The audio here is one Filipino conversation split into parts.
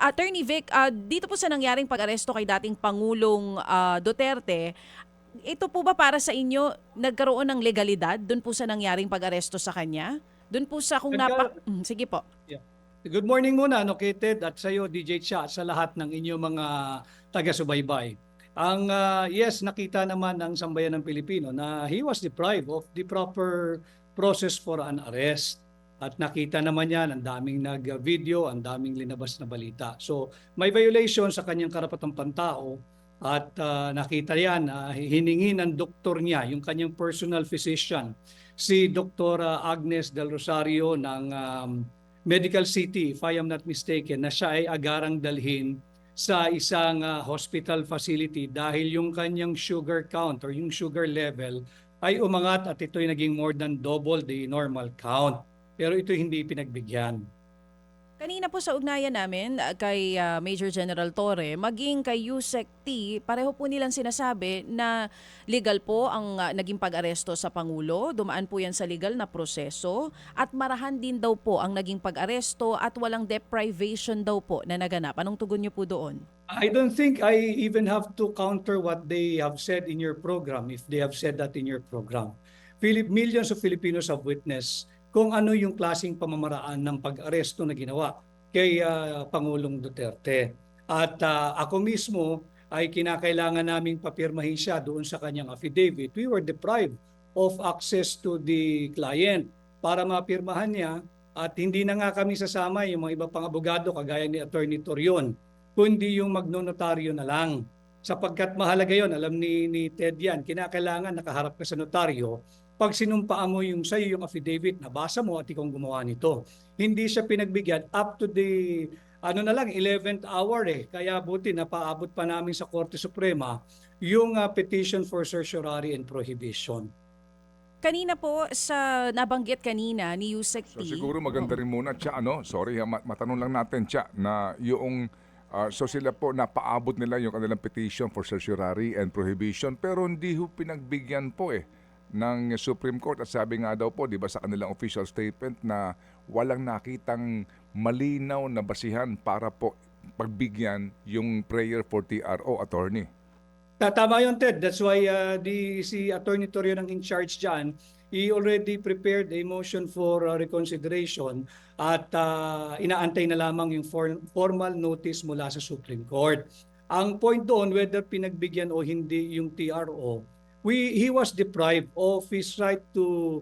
Attorney Vic, dito po sa nangyaring pag-aresto kay dating Pangulong Duterte, ito po ba para sa inyo nagkaroon ng legalidad doon po sa nangyaring pag-aresto sa kanya? Doon po sa kung Nagka, sige po. yeah. Good morning muna, no, Kated, at sa iyo, DJ Cha, sa lahat ng inyong mga taga-subaybay. Yes, nakita naman ng sambayan ng Pilipino na he was deprived of the proper process for an arrest. At nakita naman yan, ang daming nag-video, ang daming linabas na balita. So may violation sa kanyang karapatang pantao at nakita yan, hiningi ng doktor niya, yung kanyang personal physician, si Dr. Agnes Del Rosario ng Medical City, if I am not mistaken, na siya ay agarang dalhin sa isang hospital facility dahil yung kanyang sugar count or yung sugar level ay umangat at ito'y naging more than double the normal count. Pero ito hindi pinagbigyan. Kanina po sa ugnayan namin kay Major General Torre, maging kay Yusek T, pareho po nilang sinasabi na legal po ang naging pag-aresto sa Pangulo. Dumaan po yan sa legal na proseso at marahan din daw po ang naging pag-aresto at walang deprivation daw po na naganap. Anong tugon niyo po doon? I don't think I even have to counter what they have said in your program if they have said that in your program. Millions of Filipinos have witnessed kung ano yung klaseng pamamaraan ng pag-aresto na ginawa kay Pangulong Duterte. At ako mismo ay kinakailangan naming papirmahin siya doon sa kanyang affidavit. We were deprived of access to the client para mapirmahan niya at hindi na nga kami sasama yung mga iba pang abogado kagaya ni Attorney Torion, kundi yung magnonotaryo na lang. Sapagkat mahalaga yon, alam ni Ted yan, kinakailangan nakaharap ka sa notaryo. Pag sinumpaan mo yung sa'yo yung affidavit, nabasa mo at ikaw gumawa nito. Hindi siya pinagbigyan up to the 11th hour eh. Kaya buti napaabot pa namin sa Korte Suprema yung petition for certiorari and prohibition. Kanina po sa nabanggit kanina ni Yusek So T. siguro maganda rin muna, Tsa, sorry, matanong lang natin, Tsa, na yung, so sila po, napaabot nila yung kanilang petition for certiorari and prohibition, pero hindi ho pinagbigyan po ng Supreme Court at sabi nga daw po, di ba sa kanilang official statement na walang nakitang malinaw na basihan para po pagbigyan yung prayer for TRO, attorney. Tama yun, Ted. That's why si Attorney Torion ang in charge dyan. He already prepared a motion for reconsideration at inaantay na lamang yung formal notice mula sa Supreme Court. Ang point doon, whether pinagbigyan o hindi yung TRO, he was deprived of his right to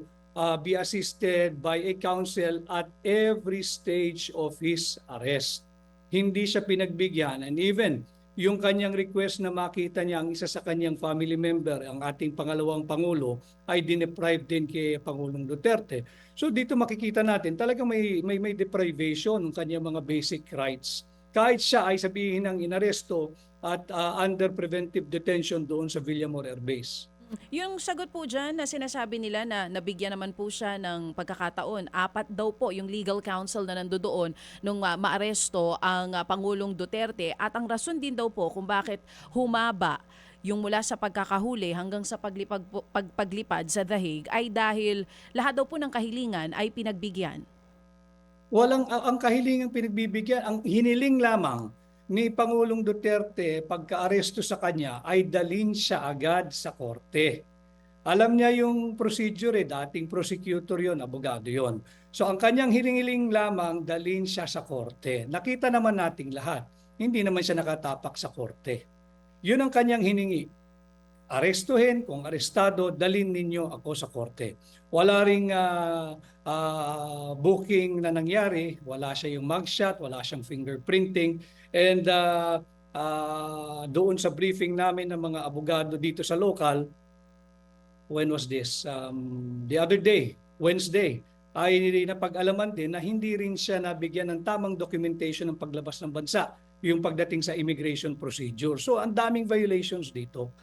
be assisted by a counsel at every stage of his arrest. Hindi siya pinagbigyan, and even yung kanyang request na makita niya ang isa sa kanyang family member, ang ating pangalawang Pangulo, ay dineprive din kay Pangulong Duterte. So dito makikita natin talagang may deprivation ng kanyang mga basic rights. Kahit siya ay sabihin ng inaresto at under preventive detention doon sa Villamor Air Base. Yung sagot po dyan na sinasabi nila na nabigyan naman po siya ng pagkakataon, 4 daw po yung legal counsel na nandoon nung maaresto ang Pangulong Duterte at ang rason din daw po kung bakit humaba yung mula sa pagkakahuli hanggang sa paglipad sa The Hague ay dahil lahat daw po ng kahilingan ay pinagbigyan. Ang kahilingang pinagbibigyan, ang hiniling lamang ni Pangulong Duterte pagka-aresto sa kanya ay dalhin siya agad sa korte. Alam niya yung procedure dating prosecutor yon, abogado yon. So ang kanyang hiling lamang dalhin siya sa korte. Nakita naman nating lahat, hindi naman siya nakatapak sa korte. Yun ang kanyang hiningi. Arestuhin, kung arestado, dalhin ninyo ako sa korte. Wala ring booking na nangyari, wala siya yung mugshot, wala siyang fingerprinting, and doon sa briefing namin ng mga abogado dito sa local, when was this? The other day, Wednesday, ay napag-alaman din na hindi rin siya nabigyan ng tamang documentation ng paglabas ng bansa, yung pagdating sa immigration procedure. So ang daming violations dito.